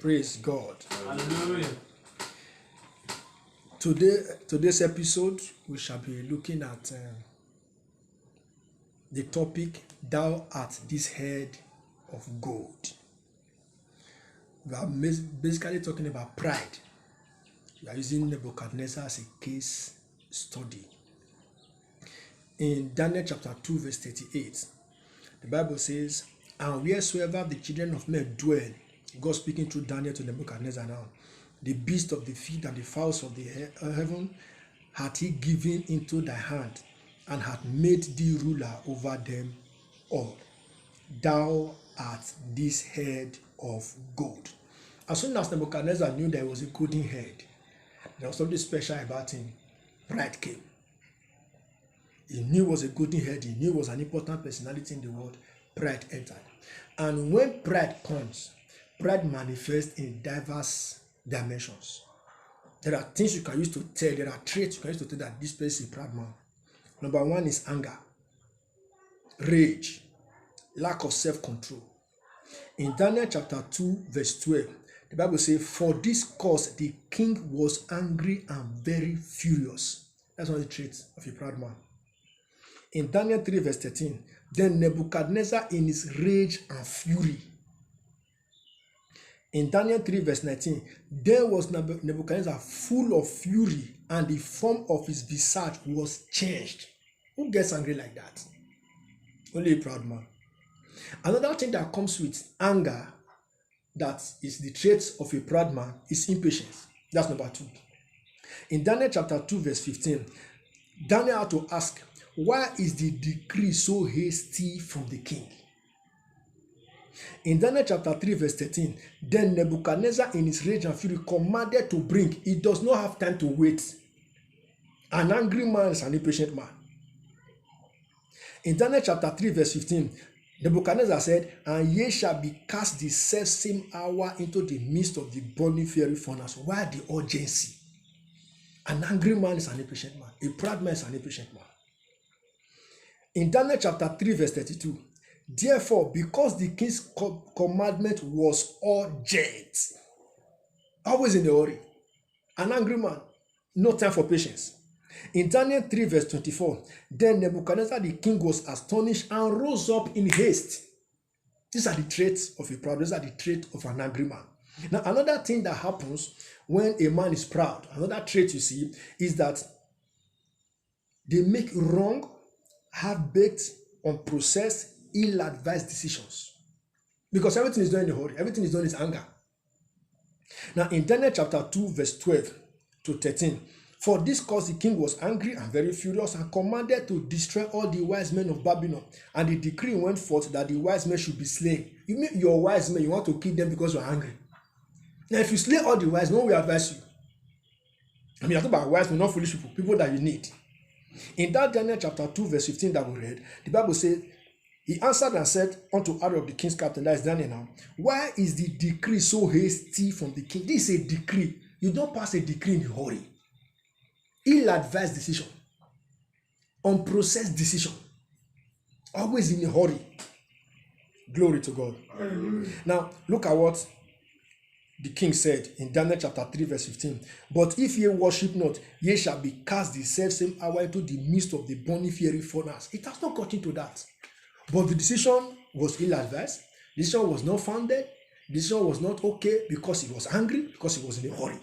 Praise God. Hallelujah. Today's episode, we shall be looking at the topic, Thou art this head of gold. We are basically talking about pride. We are using Nebuchadnezzar as a case study. In Daniel chapter 2 verse 38, the Bible says, and wheresoever the children of men dwell, God speaking through Daniel to Nebuchadnezzar now, the beast of the field and the fowls of the heaven hath he given into thy hand, and hath made thee ruler over them all. Thou art this head of gold. As soon as Nebuchadnezzar knew there was a golden head, there was something special about him. Pride came. He knew it was a golden head. He knew it was an important personality in the world. Pride entered. And when pride comes, pride manifests in diverse dimensions. There are things you can use to tell. There are traits you can use to tell that this person is a proud man. Number one is anger, rage, lack of self-control. In Daniel chapter 2 verse 12, the Bible says, for this cause the king was angry and very furious. That's one of the traits of a proud man. In Daniel 3 verse 13, then Nebuchadnezzar in his rage and fury. In Daniel 3 verse 19, there was Nebuchadnezzar full of fury, and the form of his visage was changed. Who gets angry like that? Only a proud man. Another thing that comes with anger, that is the traits of a proud man, is impatience. That's number 2. In Daniel chapter 2 verse 15, Daniel had to ask, why is the decree so hasty from the king? In Daniel chapter 3 verse 13, then Nebuchadnezzar in his rage and fury commanded to bring. He does not have time to wait. An angry man is an impatient man. In Daniel chapter 3 verse 15, Nebuchadnezzar said, and ye shall be cast the same hour into the midst of the burning fiery furnace. Why the urgency? An angry man is an impatient man. A proud man is an impatient man. In Daniel chapter 3 verse 32, therefore, because the king's commandment was urgent, always in a hurry, an angry man, no time for patience. In Daniel 3 verse 24, then Nebuchadnezzar the king was astonished and rose up in haste. These are the traits of a proud, these are the traits of an angry man. Now, another thing that happens when a man is proud, another trait you see, is that they make wrong, half-baked, unprocessed, ill-advised decisions. Because everything is done in a hurry, everything is done in anger. Now, in Daniel chapter 2 verse 12 to 13, for this cause the king was angry and very furious, and commanded to destroy all the wise men of Babylon. And the decree went forth that the wise men should be slain. You mean your wise men, you want to kill them because you are angry? Now, if you slay all the wise men, we advise you. I mean, I'm talking about wise men, not foolish people, people that you need. In that Daniel chapter 2 verse 15 that we read, the Bible says, he answered and said unto Arioch the king's captain, that is Daniel now, why is the decree so hasty from the king? This is a decree. You don't pass a decree in a hurry. Ill-advised decision, unprocessed decision, always in a hurry. Glory to God. Hallelujah. Now, look at what the king said in Daniel chapter 3 verse 15. But if ye worship not, ye shall be cast the same hour into the midst of the burning fiery furnace. It has not got into that. But the decision was ill-advised. The decision was not founded. The decision was not okay because he was angry, because he was in a hurry.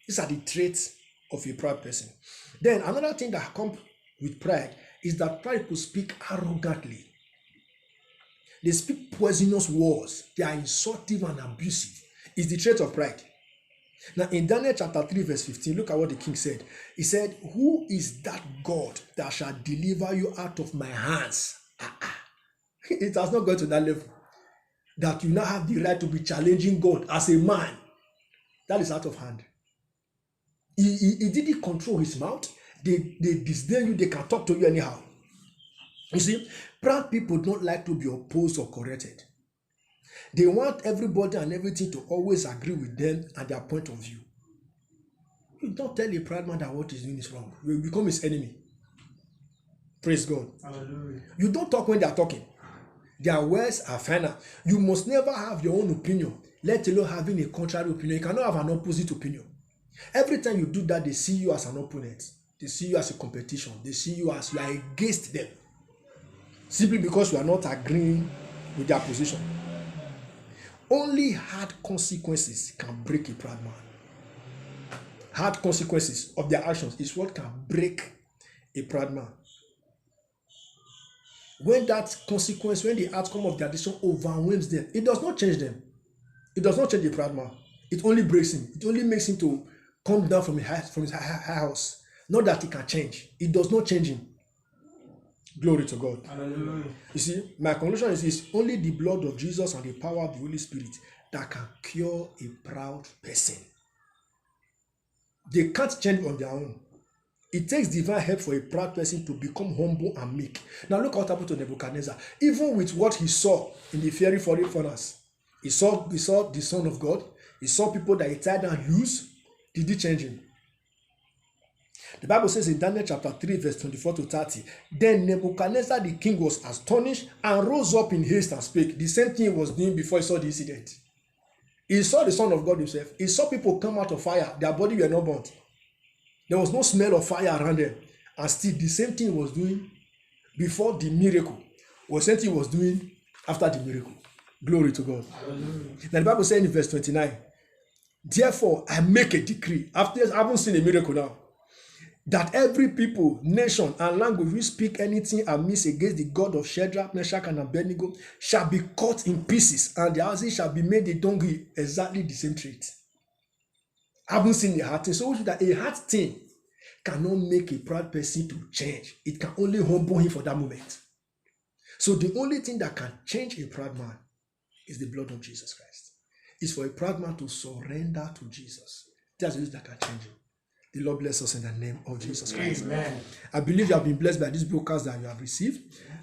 These are the traits of a proud person. Then another thing that comes with pride is that pride could speak arrogantly. They speak poisonous words. They are insultive and abusive. It's the trait of pride. Now in Daniel chapter 3 verse 15, look at what the king said. He said, who is that God that shall deliver you out of my hands? It has not gone to that level that you now have the right to be challenging God as a man. That is out of hand. He didn't control his mouth. They disdain you. They can talk to you anyhow. You see, proud people don't like to be opposed or corrected. They want everybody and everything to always agree with them and their point of view. You don't tell a proud man that what he's doing is wrong. You become his enemy. Praise God. Hallelujah. You don't talk when they are talking. Their words are final. You must never have your own opinion, let alone having a contrary opinion. You cannot have an opposite opinion. Every time you do that, they see you as an opponent. They see you as a competition. They see you as you are against them. Simply because you are not agreeing with their position. Only hard consequences can break a proud man. Hard consequences of their actions is what can break a proud man. When that consequence, when the outcome of their decision overwhelms them, it does not change them. It does not change the proud man. It only breaks him. It only makes him to come down from his high house. Not that he can change. It does not change him. Glory to God. Hallelujah. You see, my conclusion is it's only the blood of Jesus and the power of the Holy Spirit that can cure a proud person. They can't change on their own. It takes divine help for a proud person to become humble and meek. Now look what happened to Nebuchadnezzar. Even with what he saw in the fiery furnace, he saw the Son of God. He saw people that he tied and used. Did he change him? The Bible says in Daniel chapter 3 verse 24 to 30, then Nebuchadnezzar the king was astonished and rose up in haste and spake. The same thing he was doing before he saw the incident. He saw the Son of God himself. He saw people come out of fire. Their body were not burnt. There was no smell of fire around them. And still the same thing he was doing before the miracle was the same thing he was doing after the miracle. Glory to God. Now the Bible says in verse 29, therefore I make a decree, after I haven't seen a miracle now, that every people, nation, and language who speak anything amiss against the God of Shadrach, Meshach, and Abednego shall be cut in pieces, and the houses shall be made a dunghill. Exactly the same trait. I haven't seen a hard thing. So that a hard thing cannot make a proud person to change. It can only humble him for that moment. So the only thing that can change a proud man is the blood of Jesus Christ. It's for a proud man to surrender to Jesus. That's the that can change him. The Lord bless us in the name of Jesus Christ. Amen. I believe you have been blessed by this broadcast that you have received.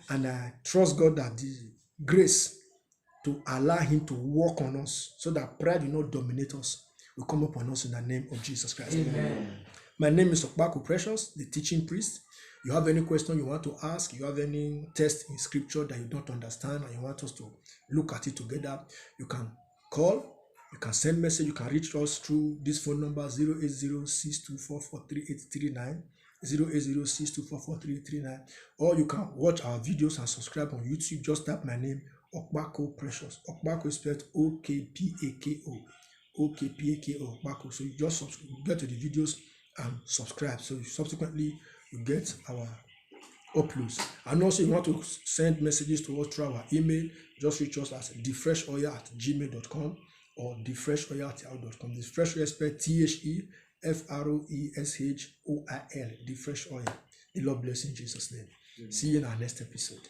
And I trust God that the grace to allow him to work on us so that pride will not dominate us will come upon us in the name of Jesus Christ. Amen. My name is Okpako Precious, the teaching priest. You have any question you want to ask, you have any text in scripture that you don't understand and you want us to look at it together, you can call. You can send message. You can reach us through this phone number 08062443839, 08062443839, or you can watch our videos and subscribe on YouTube. Just type my name, Okpako Precious. Okpako is spelled O-K-P-A-K-O. O-K-P-A-K-O, Okpako. So you just get to the videos and subscribe. So subsequently you get our uploads. And also you want to send messages to us through our email, just reach us at thefreshoil@gmail.com or thefreshoil@yahoo.com. The fresh oil spelled THEFROESHOIL. The fresh oil. The Lord bless in Jesus' name. See you in our next episode.